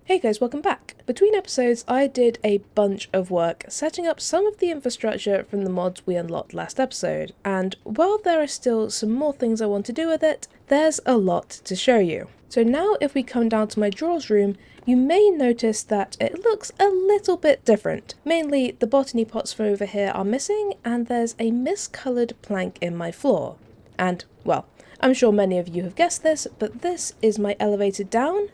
Hey guys, welcome back! Between episodes, I did a bunch of work setting up some of the infrastructure from the mods we unlocked last episode, and while there are still some more things I want to do with it, there's a lot to show you. So now if we come down to my drawers room, you may notice that it looks a little bit different. Mainly, the botany pots from over here are missing, and there's a miscoloured plank in my floor. And, well, I'm sure many of you have guessed this, but this is my elevator down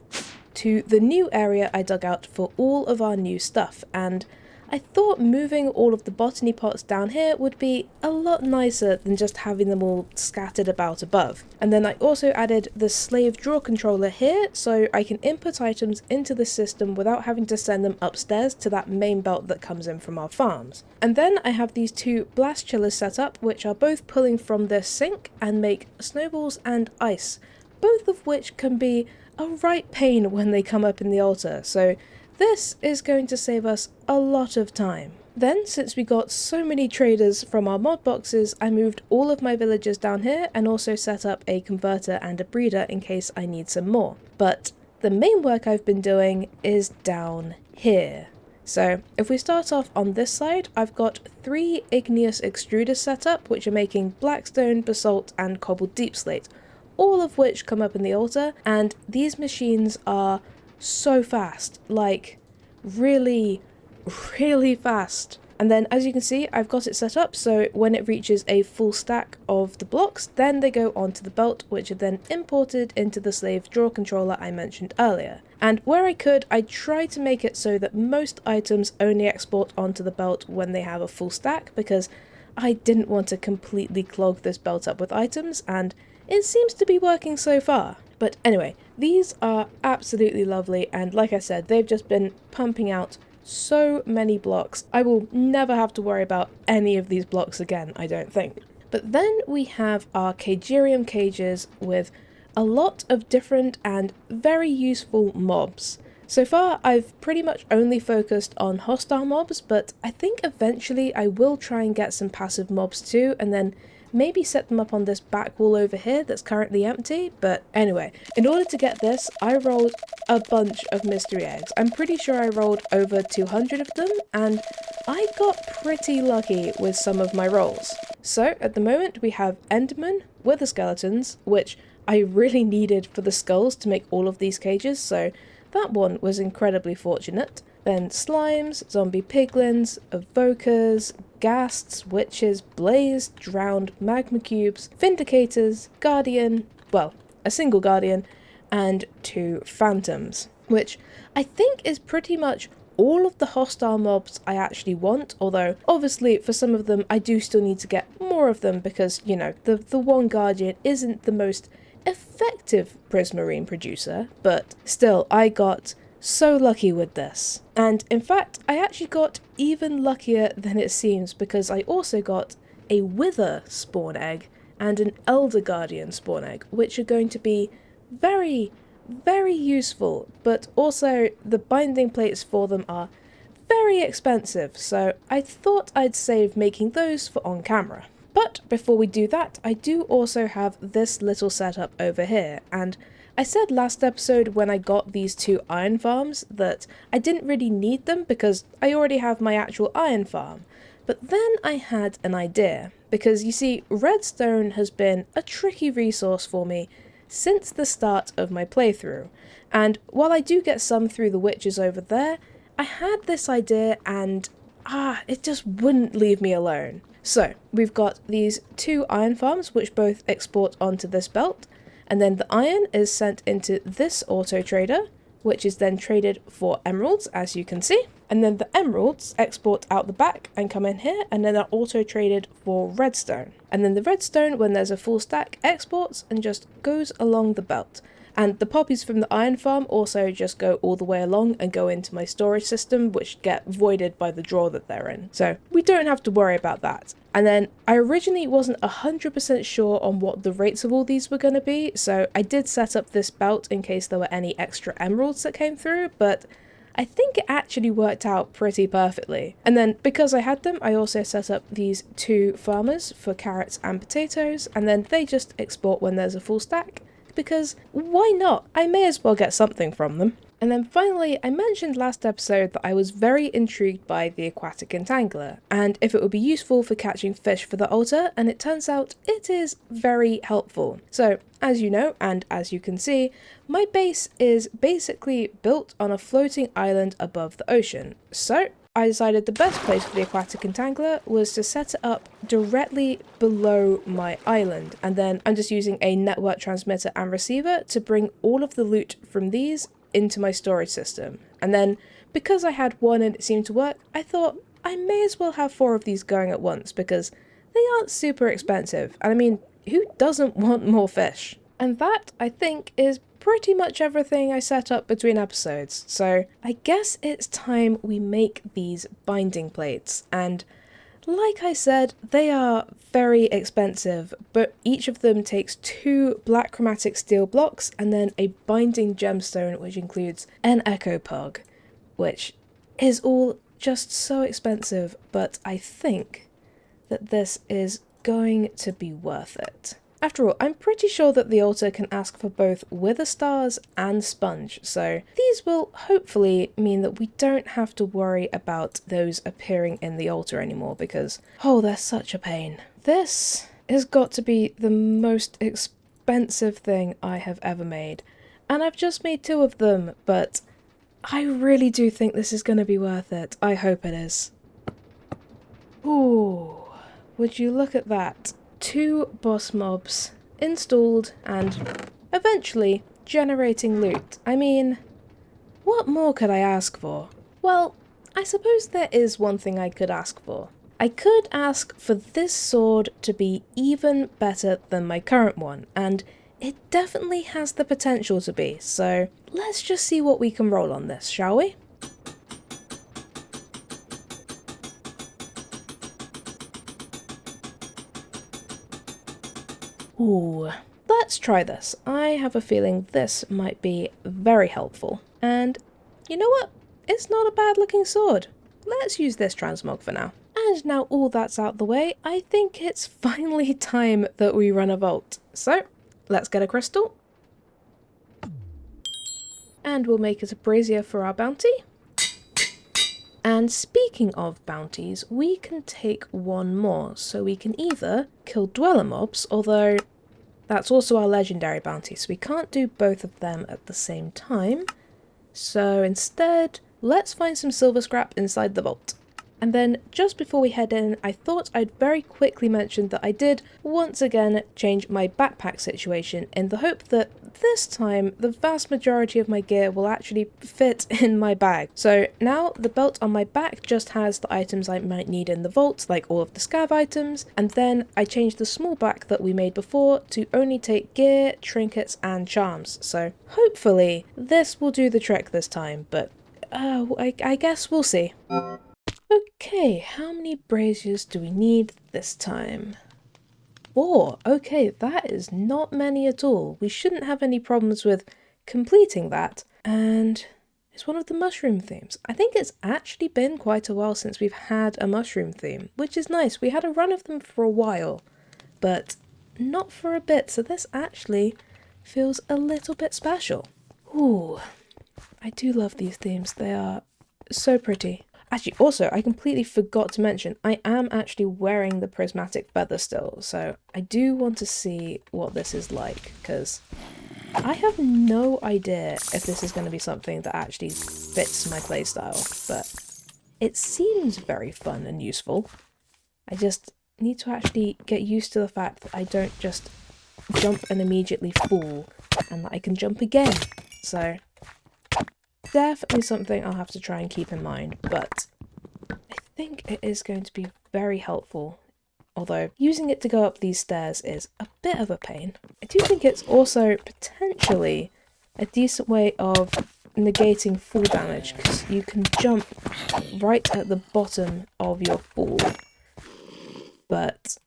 to the new area I dug out for all of our new stuff, and I thought moving all of the botany pots down here would be a lot nicer than just having them all scattered about above. And then I also added the slave drawer controller here so I can input items into the system without having to send them upstairs to that main belt that comes in from our farms. And then I have these two blast chillers set up, which are both pulling from this sink and make snowballs and ice, both of which can be a right pain when they come up in the altar, so this is going to save us a lot of time. Then, since we got so many traders from our mod boxes, I moved all of my villagers down here and also set up a converter and a breeder in case I need some more. But the main work I've been doing is down here. So if we start off on this side, I've got 3 igneous extruders set up, which are making blackstone, basalt and cobbled deep slate, all of which come up in the altar, and these machines are so fast, like really fast. And then as you can see, I've got it set up so when it reaches a full stack of the blocks, then they go onto the belt, which are then imported into the slave drawer controller I mentioned earlier. And where I could, I tried to make it so that most items only export onto the belt when they have a full stack, because I didn't want to completely clog this belt up with items, and it seems to be working so far. But anyway, these are absolutely lovely, and like I said, they've just been pumping out so many blocks. I will never have to worry about any of these blocks again, I don't think. But then we have our cagerium cages with a lot of different and very useful mobs. So far, I've pretty much only focused on hostile mobs, but I think eventually I will try and get some passive mobs too, and then maybe set them up on this back wall over here that's currently empty. But anyway, in order to get this, I rolled a bunch of mystery eggs. I'm pretty sure I rolled over 200 of them, and I got pretty lucky with some of my rolls. So at the moment we have Enderman, wither skeletons, which I really needed for the skulls to make all of these cages, so that one was incredibly fortunate. Then slimes, zombie piglins, evokers, ghasts, witches, blaze, drowned, magma cubes, vindicators, guardian, well, a single guardian, and 2 phantoms, which I think is pretty much all of the hostile mobs I actually want, although obviously for some of them I do still need to get more of them because, you know, the one guardian isn't the most effective prismarine producer, but still I got so lucky with this. And in fact, I actually got even luckier than it seems because I also got a wither spawn egg and an elder guardian spawn egg, which are going to be very useful, but also the binding plates for them are very expensive, so I thought I'd save making those for on camera. But before we do that, I do also have this little setup over here, and I said last episode when I got these 2 iron farms that I didn't really need them because I already have my actual iron farm. But then I had an idea, because you see, redstone has been a tricky resource for me since the start of my playthrough, and while I do get some through the witches over there, I had this idea and it just wouldn't leave me alone. So we've got these 2 iron farms which both export onto this belt, and then the iron is sent into this auto trader, which is then traded for emeralds, as you can see. And then the emeralds export out the back and come in here, and then are auto traded for redstone. And then the redstone, when there's a full stack, exports and just goes along the belt. And the poppies from the iron farm also just go all the way along and go into my storage system, which get voided by the drawer that they're in. So we don't have to worry about that. And then I originally wasn't 100% sure on what the rates of all these were going to be, so I did set up this belt in case there were any extra emeralds that came through, but I think it actually worked out pretty perfectly. And then because I had them, I also set up these 2 farmers for carrots and potatoes, and then they just export when there's a full stack, because why not? I may as well get something from them. And then finally, I mentioned last episode that I was very intrigued by the aquatic entangler, and if it would be useful for catching fish for the altar, and it turns out it is very helpful. So, as you know, and as you can see, my base is basically built on a floating island above the ocean. So, I decided the best place for the aquatic entangler was to set it up directly below my island, and then I'm just using a network transmitter and receiver to bring all of the loot from these into my storage system. And then, because I had one and it seemed to work, I thought I may as well have 4 of these going at once because they aren't super expensive. And I mean, who doesn't want more fish? And that, I think, is pretty much everything I set up between episodes. So I guess it's time we make these binding plates. And like I said, they are very expensive, but each of them takes 2 black chromatic steel blocks and then a binding gemstone which includes an echo pug, which is all just so expensive, but I think that this is going to be worth it. After all, I'm pretty sure that the altar can ask for both wither stars and sponge, so these will hopefully mean that we don't have to worry about those appearing in the altar anymore because, oh, they're such a pain. This has got to be the most expensive thing I have ever made, and I've just made 2 of them, but I really do think this is going to be worth it. I hope it is. Ooh, would you look at that? 2 boss mobs installed and eventually generating loot. I mean, what more could I ask for? Well, I suppose there is one thing I could ask for. I could ask for this sword to be even better than my current one, and it definitely has the potential to be, so let's just see what we can roll on this, shall we? Ooh, let's try this. I have a feeling this might be very helpful. And you know what? It's not a bad looking sword. Let's use this transmog for now. And now all that's out the way, I think it's finally time that we run a vault. So, let's get a crystal. And we'll make it a brazier for our bounty. And speaking of bounties, we can take one more, so we can either kill dweller mobs, although that's also our legendary bounty, so we can't do both of them at the same time. So instead, let's find some silver scrap inside the vault. And then, just before we head in, I thought I'd very quickly mention that I did, once again, change my backpack situation in the hope that this time the vast majority of my gear will actually fit in my bag. So now the belt on my back just has the items I might need in the vault, like all of the scav items, and then I changed the small back that we made before to only take gear, trinkets, and charms. So hopefully this will do the trick this time, but I guess we'll see. Okay, how many braziers do we need this time? 4. Okay, that is not many at all. We shouldn't have any problems with completing that. And it's one of the mushroom themes. I think it's actually been quite a while since we've had a mushroom theme, which is nice. We had a run of them for a while, but not for a bit, so this actually feels a little bit special. Ooh, I do love these themes. They are so pretty. Actually, also, I completely forgot to mention, I am actually wearing the prismatic feather still, so I do want to see what this is like, because I have no idea if this is going to be something that actually fits my playstyle, but it seems very fun and useful. I just need to actually get used to the fact that I don't just jump and immediately fall, and that I can jump again, so definitely something I'll have to try and keep in mind, but I think it is going to be very helpful, although using it to go up these stairs is a bit of a pain. I do think it's also potentially a decent way of negating fall damage, because you can jump right at the bottom of your fall, but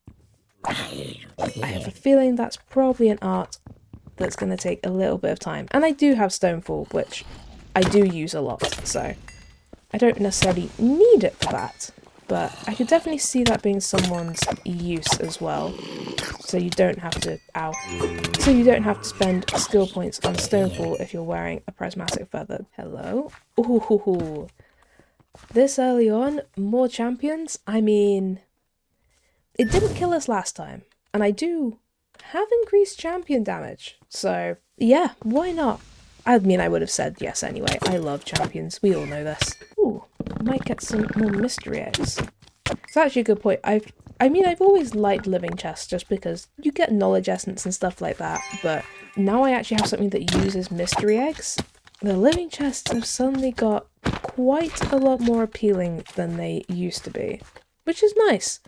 I have a feeling that's probably an art that's going to take a little bit of time. And I do have Stonefall, which I do use a lot, so I don't necessarily need it for that. but I could definitely see that being someone's use as well. So you don't have to, so you don't have to spend skill points on Stonefall if you're wearing a prismatic feather. Hello? Ooh, this early on, more champions? I mean, it didn't kill us last time, and I do have increased champion damage, so yeah, why not? I mean, I would have said yes anyway. I love champions, we all know this. Ooh, might get some more mystery eggs. It's actually a good point. I've always liked living chests just because you get knowledge essence and stuff like that, but now I actually have something that uses mystery eggs. The living chests have suddenly got quite a lot more appealing than they used to be, which is nice.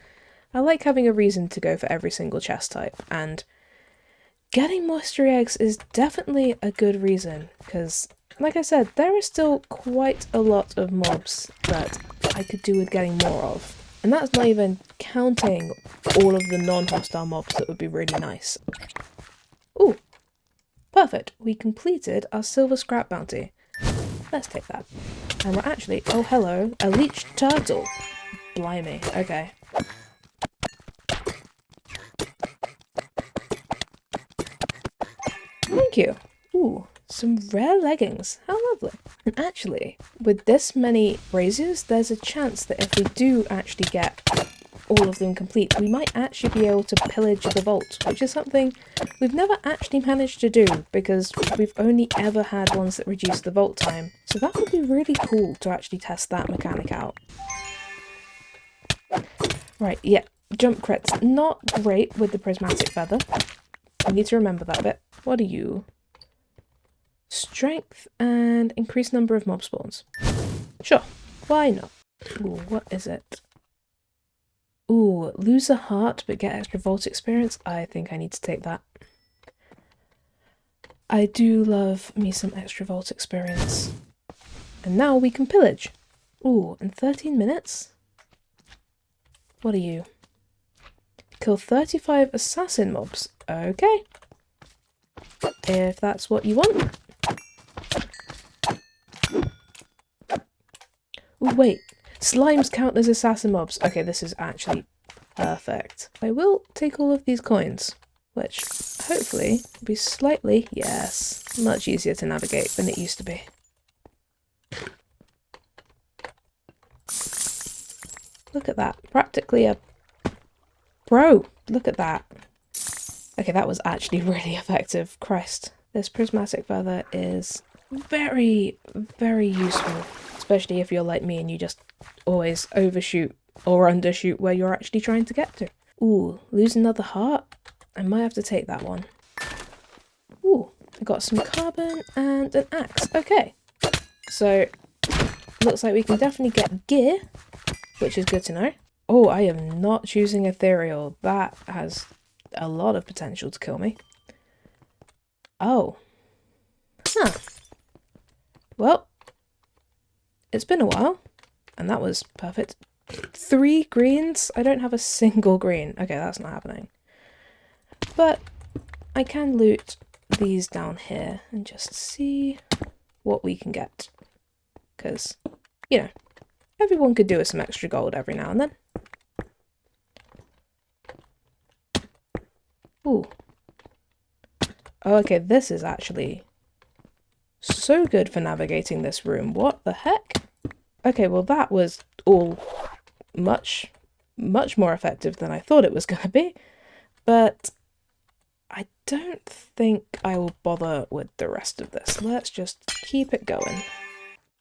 I like having a reason to go for every single chest type, and getting mystery eggs is definitely a good reason, because, like I said, there is still quite a lot of mobs that I could do with getting more of. And that's not even counting all of the non-hostile mobs that would be really nice. Ooh, perfect. We completed our silver scrap bounty. Let's take that. And we're actually, oh hello, a leech turtle. Blimey, okay. Thank you. Ooh, some rare leggings. How lovely. And actually, with this many braziers, there's a chance that if we do actually get all of them complete, we might actually be able to pillage the vault, which is something we've never actually managed to do because we've only ever had ones that reduce the vault time. So that would be really cool to actually test that mechanic out. Right, yeah, jump crits. Not great with the prismatic feather. I need to remember that bit. What are you? Strength and increased number of mob spawns. Sure, why not? Ooh, what is it? Ooh, lose a heart but get extra vault experience. I think I need to take that. I do love me some extra vault experience. And now we can pillage. Ooh, in 13 minutes? What are you? Kill 35 assassin mobs. Okay. If that's what you want. Ooh, wait. Slimes count as assassin mobs. Okay, this is actually perfect. I will take all of these coins, which hopefully will be slightly, yes, much easier to navigate than it used to be. Look at that. Practically a... Bro, look at that. Okay, that was actually really effective. Christ. This prismatic feather is very, very useful. Especially if you're like me and you just always overshoot or undershoot where you're actually trying to get to. Ooh, lose another heart? I might have to take that one. Ooh, I got some carbon and an axe. Okay. So, looks like we can definitely get gear, which is good to know. Oh, I am not choosing ethereal. That has a lot of potential to kill me. Oh. Huh. Well, it's been a while, and that was perfect. 3 greens? I don't have a single green. Okay, that's not happening. But I can loot these down here and just see what we can get. Because, you know, everyone could do with some extra gold every now and then. Ooh. Oh, okay, this is actually so good for navigating this room. What the heck? Okay, well that was all much more effective than I thought it was going to be. But I don't think I will bother with the rest of this. Let's just keep it going.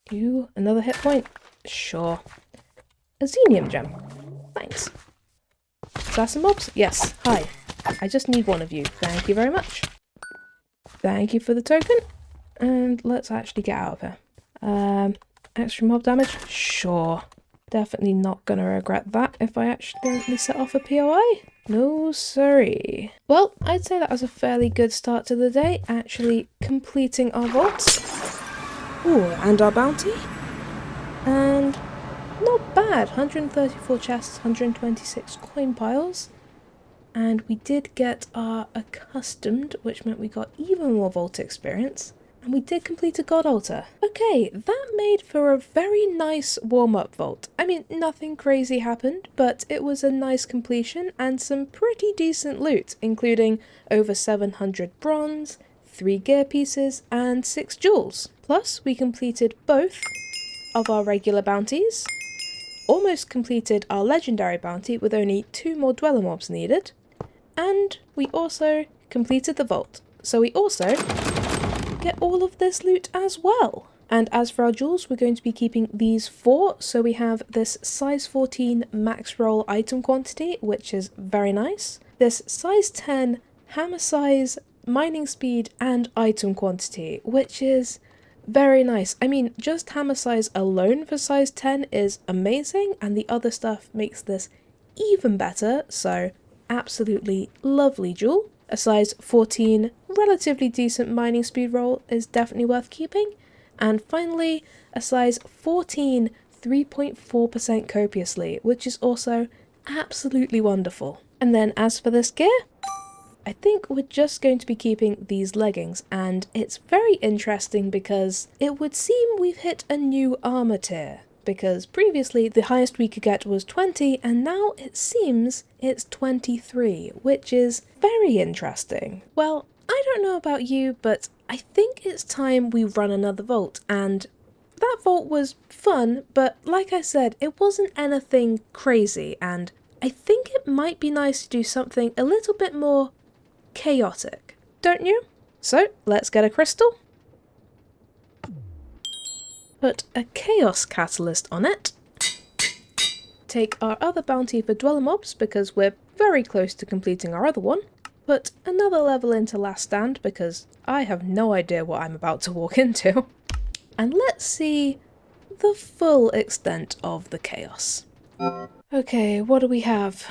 You, another hit point? Sure. A xenium gem. Thanks. Assassin mobs? Yes. Hi. I just need one of you. Thank you very much. Thank you for the token. And let's actually get out of here. Extra mob damage? Sure. Definitely not gonna regret that if I accidentally set off a POI. No siree. Well, I'd say that was a fairly good start to the day, actually completing our vaults. Ooh, and our bounty. And not bad. 134 chests, 126 coin piles. And we did get our accustomed, which meant we got even more vault experience. And we did complete a god altar. Okay, that made for a very nice warm-up vault. I mean, nothing crazy happened, but it was a nice completion and some pretty decent loot, including over 700 bronze, 3 gear pieces, and 6 jewels. Plus, we completed both of our regular bounties, almost completed our legendary bounty with only 2 more dweller mobs needed, and we also completed the vault. So we also get all of this loot as well. And as for our jewels, we're going to be keeping these 4. So we have this size 14 max roll item quantity, which is very nice. This size 10 hammer size, mining speed, and item quantity, which is very nice. I mean, just hammer size alone for size 10 is amazing, and the other stuff makes this even better. So absolutely lovely jewel. A size 14 relatively decent mining speed roll is definitely worth keeping. And finally, a size 14 3.4% copiously, which is also absolutely wonderful. And then as for this gear, I think we're just going to be keeping these leggings, and it's very interesting because it would seem we've hit a new armor tier. Because previously the highest we could get was 20, and now it seems it's 23, which is very interesting. Well, I don't know about you, but I think it's time we run another vault, and that vault was fun, but like I said, it wasn't anything crazy, and I think it might be nice to do something a little bit more chaotic, don't you? So let's get a crystal, put a chaos catalyst on it, take our other bounty for dweller mobs because we're very close to completing our other one, put another level into last stand because I have no idea what I'm about to walk into, and let's see the full extent of the chaos. Okay, what do we have?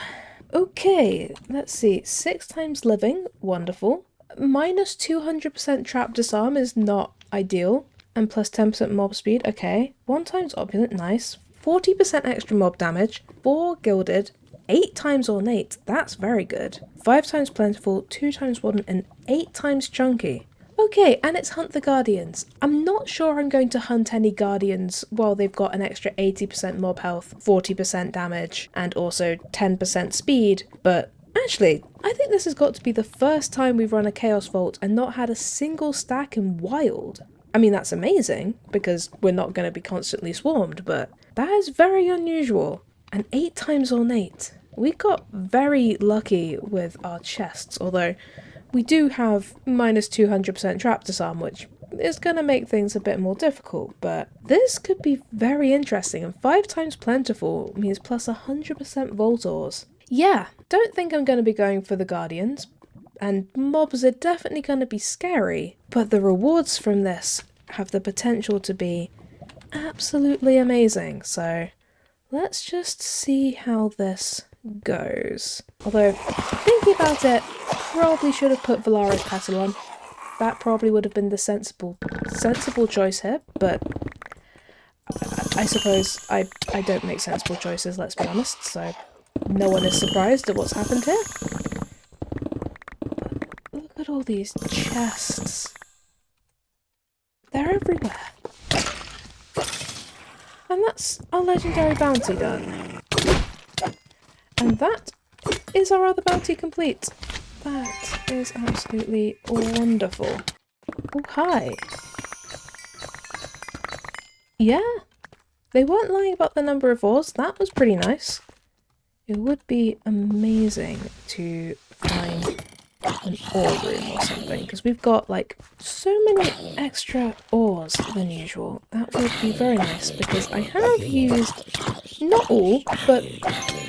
Okay, let's see, 6 times living, wonderful. Minus 200% trap disarm is not ideal. And plus 10% mob speed, okay. 1 times opulent, nice. 40% extra mob damage, 4 gilded, 8 times ornate, that's very good. 5 times plentiful, 2 times modern, and 8 times chunky. Okay, and it's Hunt the Guardians. I'm not sure I'm going to hunt any Guardians while they've got an extra 80% mob health, 40% damage, and also 10% speed, but actually, I think this has got to be the first time we've run a Chaos Vault and not had a single stack in Wild. I mean, that's amazing, because we're not going to be constantly swarmed, but that is very unusual. And 8 times ornate. We got very lucky with our chests, although we do have minus 200% trap disarm, which is going to make things a bit more difficult, but this could be very interesting, and 5 times plentiful means plus 100% Voltors. Yeah, don't think I'm going to be going for the Guardians, and mobs are definitely going to be scary, but the rewards from this have the potential to be absolutely amazing, so let's just see how this goes. Although, thinking about it, probably should have put Valaris Petal on. That probably would have been the sensible choice here, but I suppose I don't make sensible choices, let's be honest, so no one is surprised at what's happened here. But look at all these chests. They're everywhere. And that's our legendary bounty done. And that is our other bounty complete. That is absolutely wonderful. Oh, hi. Yeah, they weren't lying about the number of ores. That was pretty nice. It would be amazing to find an ore room or something, because we've got like so many extra ores than usual. That would be very nice, because I have used not all, but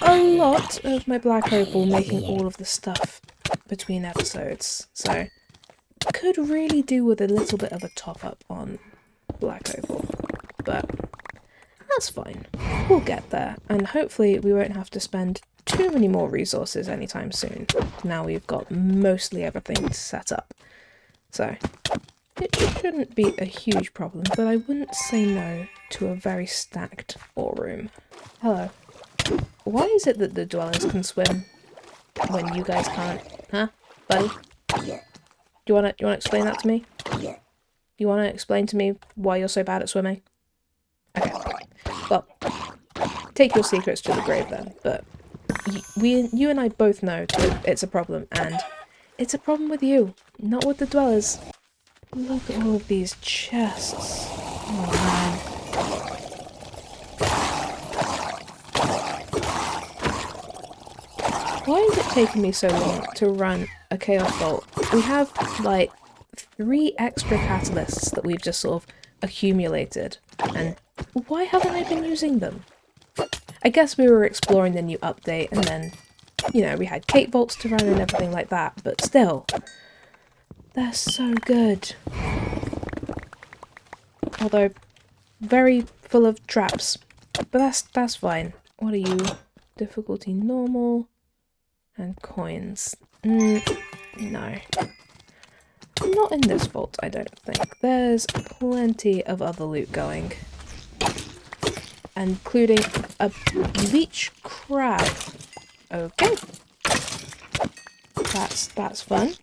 a lot of my black opal making all of the stuff between episodes, so could really do with a little bit of a top up on black opal, but that's fine. We'll get there, and hopefully we won't have to spend too many more resources anytime soon. Now we've got mostly everything set up. So it shouldn't be a huge problem, but I wouldn't say no to a very stacked ore room. Hello. Why is it that the dwellers can swim when you guys can't? Huh, buddy? Do you wanna explain that to me? You want to explain to me why you're so bad at swimming? Okay. Well, take your secrets to the grave then, but you and I both know that it's a problem, and it's a problem with you, not with the dwellers. Look at all of these chests. Oh man. Why is it taking me so long to run a Chaos Bolt? We have, like, 3 extra catalysts that we've just sort of accumulated, and why haven't I been using them? I guess we were exploring the new update, and then, you know, we had Cape Vaults to run and everything like that, but still, they're so good. Although, very full of traps, but that's fine. What are you? Difficulty normal. And coins. No. Not in this vault, I don't think. There's plenty of other loot going. Including a leech crab. Okay. That's fun.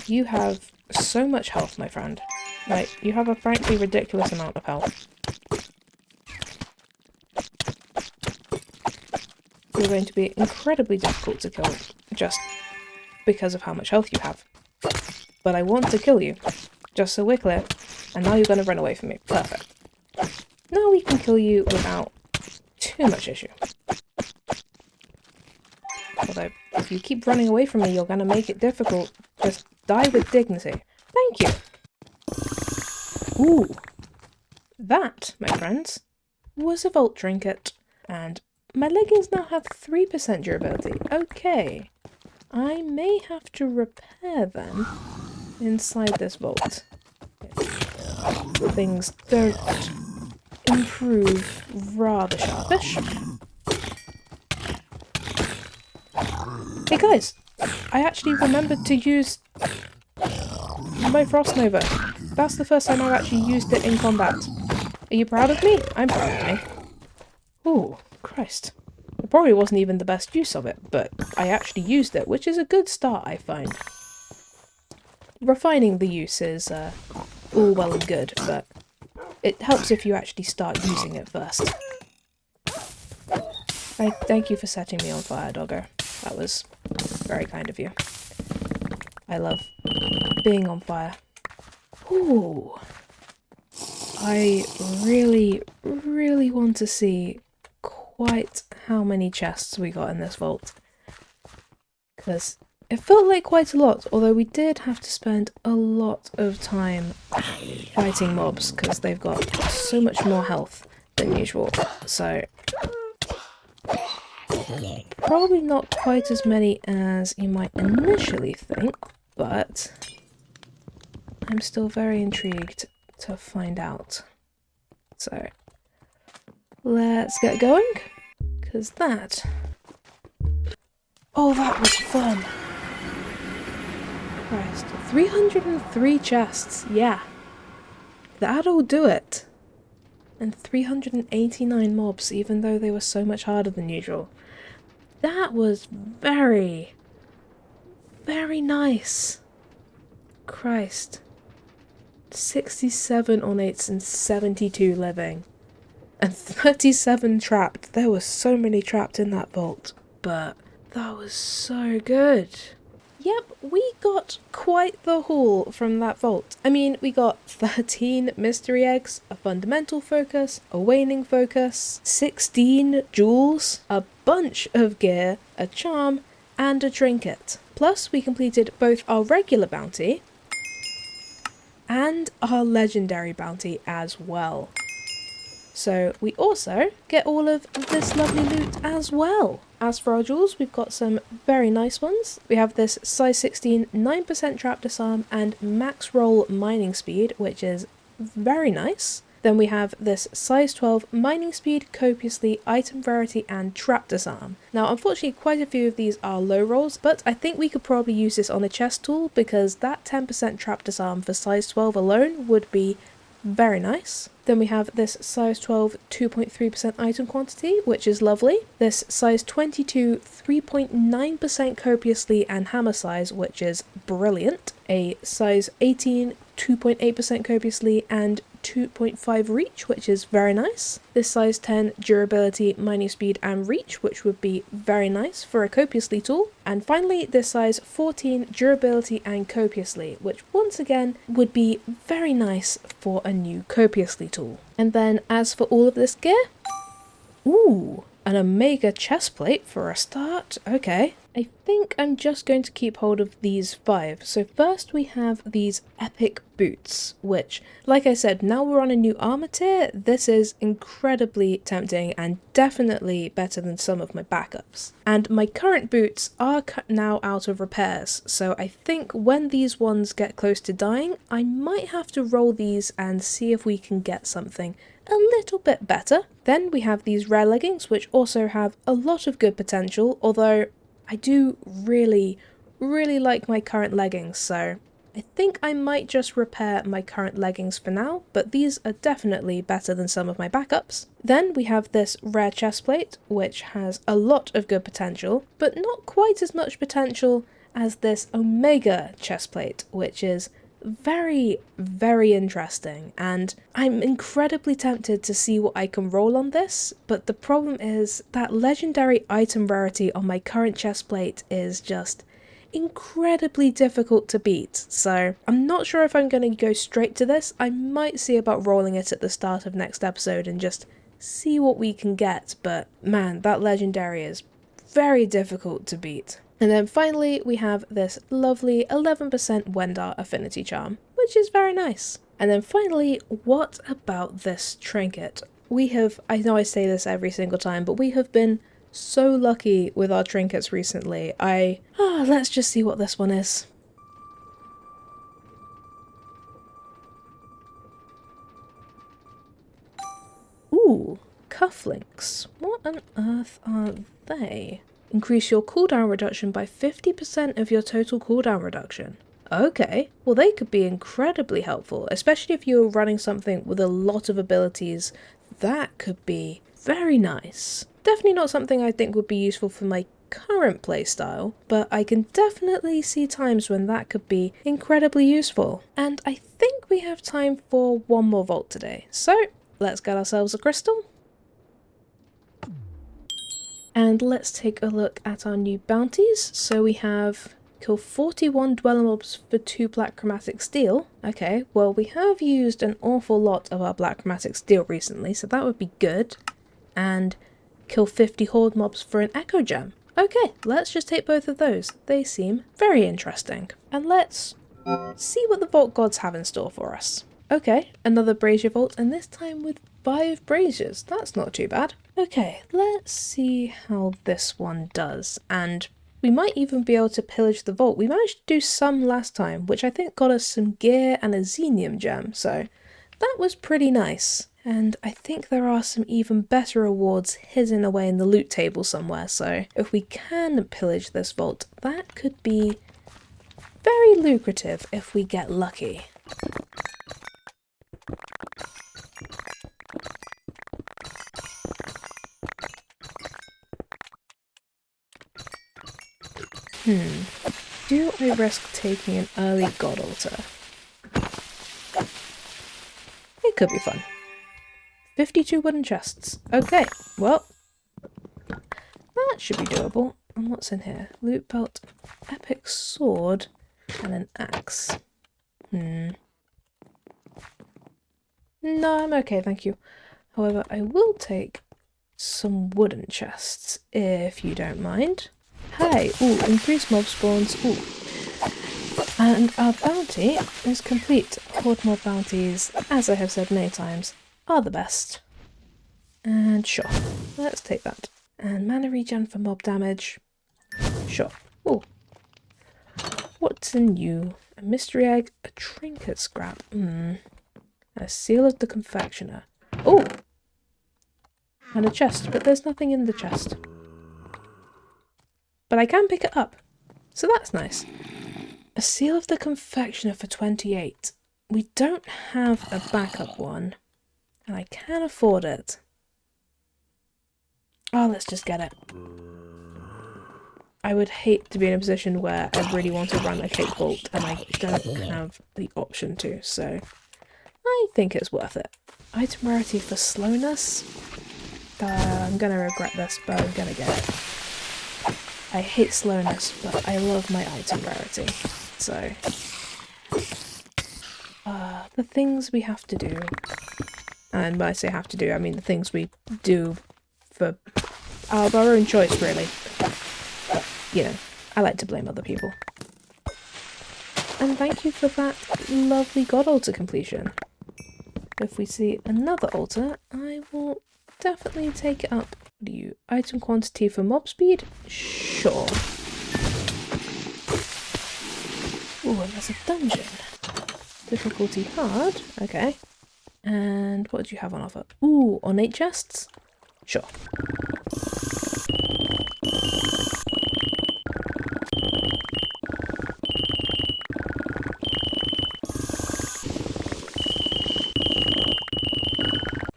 You have so much health, my friend. Right, you have a frankly ridiculous amount of health. You're going to be incredibly difficult to kill just because of how much health you have. But I want to kill you, just so we're clear, and now you're going to run away from me. Perfect. Now we can kill you without too much issue. Although, if you keep running away from me, you're going to make it difficult. Just die with dignity. Thank you! Ooh! That, my friends, was a vault trinket, and my leggings now have 3% durability. Okay. I may have to repair them inside this vault. Things don't improve rather sharpish. Hey guys! I actually remembered to use my Frost Nova. That's the first time I've actually used it in combat. Are you proud of me? I'm proud of me. Ooh. Christ. It probably wasn't even the best use of it, but I actually used it, which is a good start, I find. Refining the use is all well and good, but it helps if you actually start using it first. Thank you for setting me on fire, doggo. That was very kind of you. I love being on fire. Ooh. I really, really want to see quite how many chests we got in this vault, because it felt like quite a lot, although we did have to spend a lot of time fighting mobs because they've got so much more health than usual. So probably not quite as many as you might initially think, but I'm still very intrigued to find out. So let's get going, because that... Oh, that was fun! Christ. 303 chests, yeah. That'll do it. And 389 mobs, even though they were so much harder than usual. That was very, very nice. Christ. 67 ornates and 72 living. And 37 trapped. There were so many trapped in that vault. But that was so good. Yep, we got quite the haul from that vault. I mean, we got 13 mystery eggs, a fundamental focus, a waning focus, 16 jewels, a bunch of gear, a charm, and a trinket. Plus, we completed both our regular bounty and our legendary bounty as well. So we also get all of this lovely loot as well. As for our jewels, we've got some very nice ones. We have this size 16 9% trap disarm and max roll mining speed, which is very nice. Then we have this size 12 mining speed, copiously, item rarity and trap disarm. Now unfortunately quite a few of these are low rolls, but I think we could probably use this on a chest tool because that 10% trap disarm for size 12 alone would be very nice. Then we have this size 12 2.3% item quantity, which is lovely. This size 22 3.9% copiously and hammer size, which is brilliant. A size 18 2.8% copiously and 2.5 reach, which is very nice. This size 10 durability, mining speed and reach, which would be very nice for a copiously tool. And finally this size 14 durability and copiously, which once again would be very nice for a new copiously tool. And then as for all of this gear, ooh, an Omega chestplate for a start. Okay. I think I'm just going to keep hold of these 5. So first we have these epic boots, which, like I said, now we're on a new armor tier. This is incredibly tempting and definitely better than some of my backups. And my current boots are now out of repairs, so I think when these ones get close to dying, I might have to roll these and see if we can get something a little bit better. Then we have these rare leggings, which also have a lot of good potential, although I do really like my current leggings, so I think I might just repair my current leggings for now, but these are definitely better than some of my backups. Then we have this rare chestplate, which has a lot of good potential, but not quite as much potential as this Omega chestplate, which is very interesting, and I'm incredibly tempted to see what I can roll on this, but the problem is that legendary item rarity on my current chestplate is just incredibly difficult to beat, so I'm not sure if I'm going to go straight to this. I might see about rolling it at the start of next episode and just see what we can get, but man, that legendary is very difficult to beat. And then finally we have this lovely 11% Wendar affinity charm, which is very nice. And then finally, what about this trinket? We have, I know I say this every single time, but we have been so lucky with our trinkets recently. Let's just see what this one is. Ooh, cufflinks. What on earth are they? Increase your cooldown reduction by 50% of your total cooldown reduction. Okay, well they could be incredibly helpful, especially if you're running something with a lot of abilities. That could be very nice. Definitely not something I think would be useful for my current playstyle, but I can definitely see times when that could be incredibly useful. And I think we have time for one more vault today, so let's get ourselves a crystal. And let's take a look at our new bounties. So we have kill 41 dweller mobs for 2 black chromatic steel. Okay, well we have used an awful lot of our black chromatic steel recently, so that would be good. And kill 50 horde mobs for an echo gem. Okay, let's just take both of those. They seem very interesting. And let's see what the vault gods have in store for us. Okay, another brazier vault, and this time with 5 braziers. That's not too bad. Okay, let's see how this one does, and we might even be able to pillage the vault. We managed to do some last time, which I think got us some gear and a xenium gem, so that was pretty nice. And I think there are some even better rewards hidden away in the loot table somewhere, so if we can pillage this vault, that could be very lucrative if we get lucky. Do I risk taking an early god altar? It could be fun. 52 wooden chests. Okay, well, that should be doable. And what's in here? Loot belt, epic sword, and an axe. No, I'm okay, thank you. However, I will take some wooden chests, if you don't mind. Hey, ooh, increased mob spawns, ooh. And our bounty is complete. Horde mob bounties, as I have said many times, are the best. And sure, let's take that. And mana regen for mob damage. Sure. Ooh. What's in you? A mystery egg, a trinket scrap. A seal of the confectioner. Oh! And a chest, but there's nothing in the chest. But I can pick it up, so that's nice. A seal of the confectioner for 28. we don't have a backup one, and I can afford it. Oh, let's just get it. I would hate to be in a position where I really want to run a cape vault and I don't have the option to, so I think it's worth it. Item rarity for slowness? I'm gonna regret this, but I'm gonna get it. I hate slowness, but I love my item rarity, so... the things we have to do, and when I say have to do, I mean the things we do for our own choice, really. You know, I like to blame other people. And thank you for that lovely god altar completion. If we see another altar, I will definitely take it up. What do you? Item quantity for mob speed? Sure. Ooh, and there's a dungeon. Difficulty hard. Okay. And what do you have on offer? Ooh, ornate chests? Sure.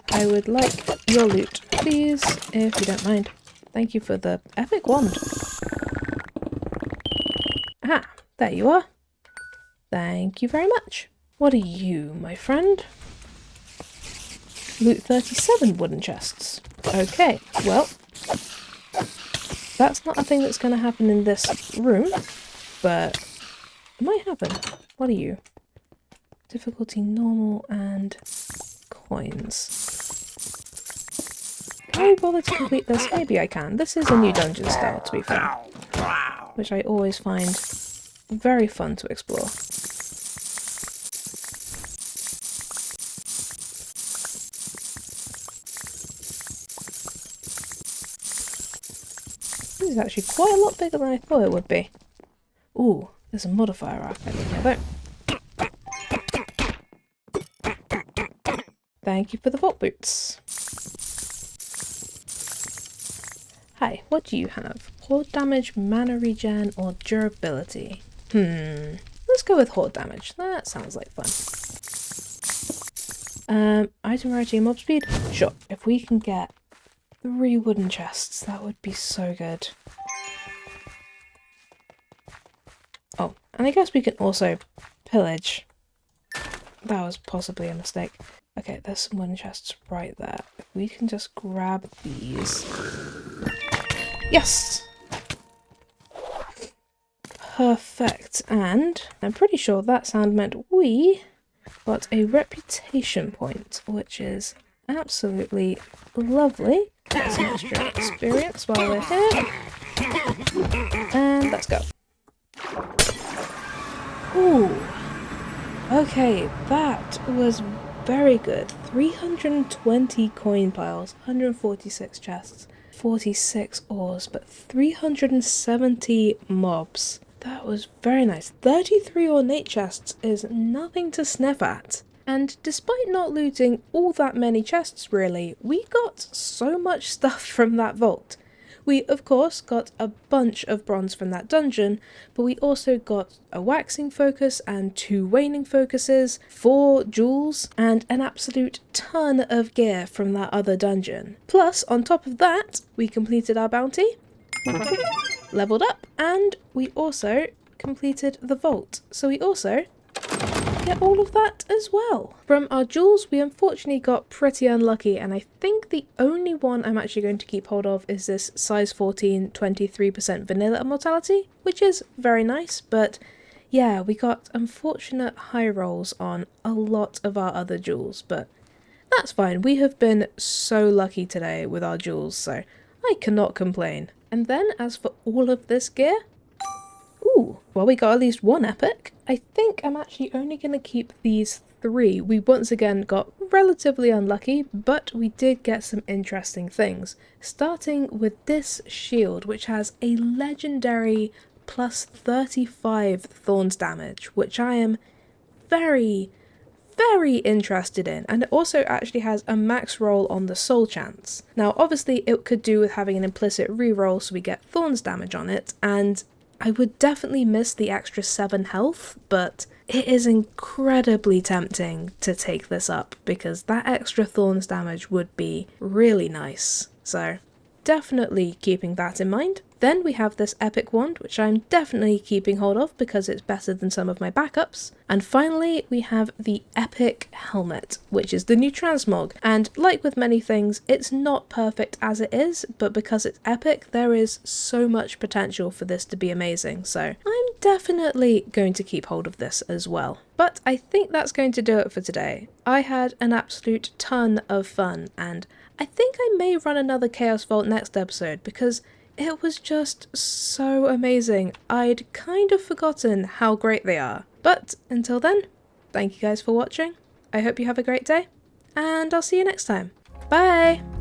I would like your loot, please, if you don't mind. Thank you for the epic wand. Ah, there you are. Thank you very much. What are you, my friend? Loot 37 wooden chests. Okay, well, that's not a thing that's going to happen in this room, but it might happen. What are you? Difficulty normal and coins. Can I bother to complete this? Maybe I can. This is a new dungeon style, to be fair, which I always find very fun to explore. This is actually quite a lot bigger than I thought it would be. Ooh, there's a modifier archive in here though. Thank you for the vault boots. Hi, what do you have? Horde damage, mana regen, or durability? Let's go with horde damage. That sounds like fun. Item rarity and mob speed? Sure. If we can get 3 wooden chests, that would be so good. Oh, and I guess we can also pillage. That was possibly a mistake. Okay, there's some wooden chests right there. If we can just grab these. Yes! Perfect. And I'm pretty sure that sound meant we got a reputation point, which is absolutely lovely. Get some extra experience while we're here. And let's go. Ooh. Okay, that was very good. 320 coin piles, 146 chests, 46 ores, but 370 mobs. That was very nice. 33 ornate chests is nothing to sniff at. And despite not looting all that many chests really, we got so much stuff from that vault. We of course got a bunch of bronze from that dungeon, but we also got a waxing focus and 2 waning focuses, 4 jewels, and an absolute ton of gear from that other dungeon. Plus, on top of that, we completed our bounty, leveled up, and we also completed the vault. So we also get all of that as well. From our jewels, we unfortunately got pretty unlucky, and I think the only one I'm actually going to keep hold of is this size 14 23% vanilla immortality, which is very nice, but yeah, we got unfortunate high rolls on a lot of our other jewels, but that's fine. We have been so lucky today with our jewels, so I cannot complain. And then as for all of this gear, ooh, well, we got at least 1 epic. I think I'm actually only going to keep these 3. We once again got relatively unlucky, but we did get some interesting things. Starting with this shield, which has a legendary plus 35 thorns damage, which I am very interested in, and it also actually has a max roll on the soul chance. Now obviously it could do with having an implicit reroll so we get thorns damage on it, and I would definitely miss the extra 7 health, but it is incredibly tempting to take this up because that extra thorns damage would be really nice. So definitely keeping that in mind. Then we have this epic wand, which I'm definitely keeping hold of because it's better than some of my backups. And finally, we have the epic helmet, which is the new transmog. And like with many things, it's not perfect as it is, but because it's epic, there is so much potential for this to be amazing. So I'm definitely going to keep hold of this as well. But I think that's going to do it for today. I had an absolute ton of fun, and I think I may run another Chaos Vault next episode because it was just so amazing. I'd kind of forgotten how great they are. But until then, thank you guys for watching. I hope you have a great day, and I'll see you next time. Bye!